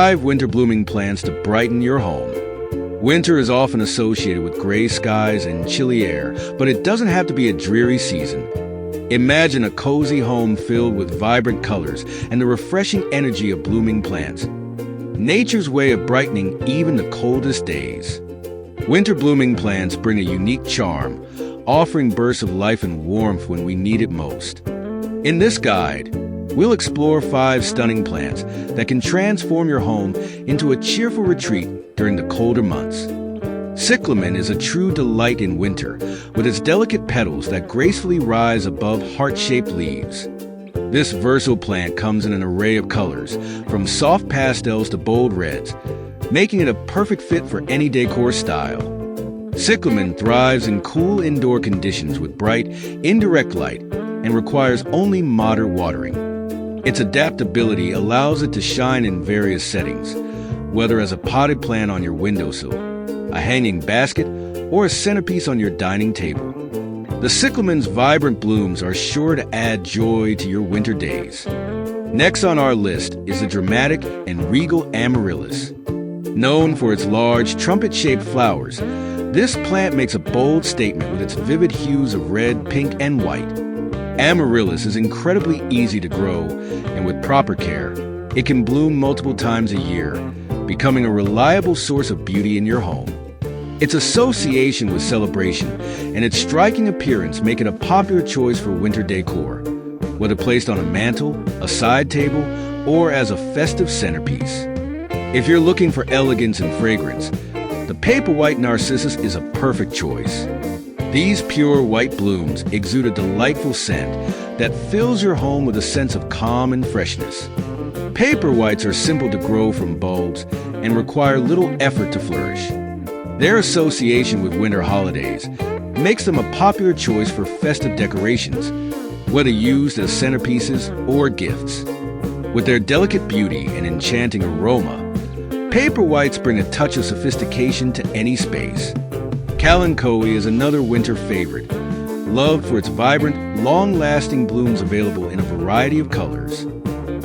5 winter blooming plants to brighten your home. Winter is often associated with gray skies and chilly air, but it doesn't have to be a dreary season. Imagine a cozy home filled with vibrant colors and the refreshing energy of blooming plants. Nature's way of brightening even the coldest days. Winter blooming plants bring a unique charm, offering bursts of life and warmth when we need it most. In this guide, we'll explore 5 stunning plants that can transform your home into a cheerful retreat during the colder months. Cyclamen is a true delight in winter, with its delicate petals that gracefully rise above heart-shaped leaves. This versatile plant comes in an array of colors, from soft pastels to bold reds, making it a perfect fit for any decor style. Cyclamen thrives in cool indoor conditions with bright, indirect light and requires only moderate watering. Its adaptability allows it to shine in various settings, whether as a potted plant on your windowsill, a hanging basket, or a centerpiece on your dining table. The cyclamen's vibrant blooms are sure to add joy to your winter days. Next on our list is the dramatic and regal amaryllis. Known for its large, trumpet-shaped flowers, this plant makes a bold statement with its vivid hues of red, pink, and white. Amaryllis is incredibly easy to grow, and with proper care, it can bloom multiple times a year, becoming a reliable source of beauty in your home. Its association with celebration and its striking appearance make it a popular choice for winter decor, whether placed on a mantle, a side table, or as a festive centerpiece. If you're looking for elegance and fragrance, the paper white narcissus is a perfect choice. These pure white blooms exude a delightful scent that fills your home with a sense of calm and freshness. Paper whites are simple to grow from bulbs and require little effort to flourish. Their association with winter holidays makes them a popular choice for festive decorations, whether used as centerpieces or gifts. With their delicate beauty and enchanting aroma, paper whites bring a touch of sophistication to any space. Kalanchoe is another winter favorite, loved for its vibrant, long-lasting blooms available in a variety of colors.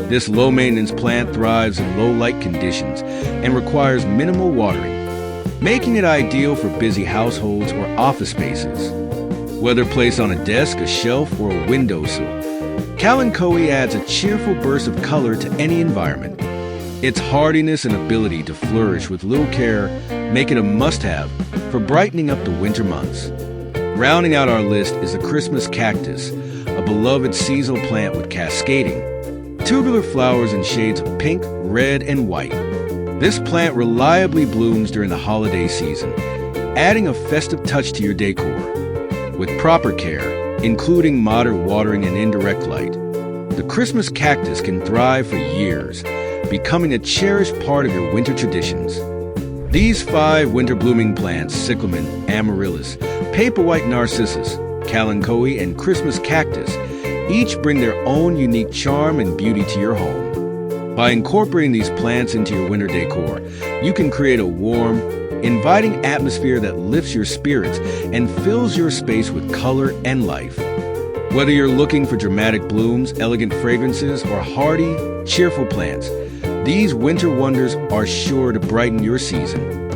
This low-maintenance plant thrives in low-light conditions and requires minimal watering, making it ideal for busy households or office spaces. Whether placed on a desk, a shelf, or a windowsill, Kalanchoe adds a cheerful burst of color to any environment. Its hardiness and ability to flourish with little care make it a must-have for brightening up the winter months. Rounding out our list is the Christmas cactus, a beloved seasonal plant with cascading, tubular flowers in shades of pink, red, and white. This plant reliably blooms during the holiday season, adding a festive touch to your decor. With proper care, including moderate watering and indirect light, the Christmas cactus can thrive for years, becoming a cherished part of your winter traditions. These 5 winter blooming plants, cyclamen, amaryllis, paper white narcissus, kalanchoe, and Christmas cactus, each bring their own unique charm and beauty to your home. By incorporating these plants into your winter decor, you can create a warm, inviting atmosphere that lifts your spirits and fills your space with color and life. Whether you're looking for dramatic blooms, elegant fragrances, or hardy, cheerful plants, these winter wonders are sure to brighten your season.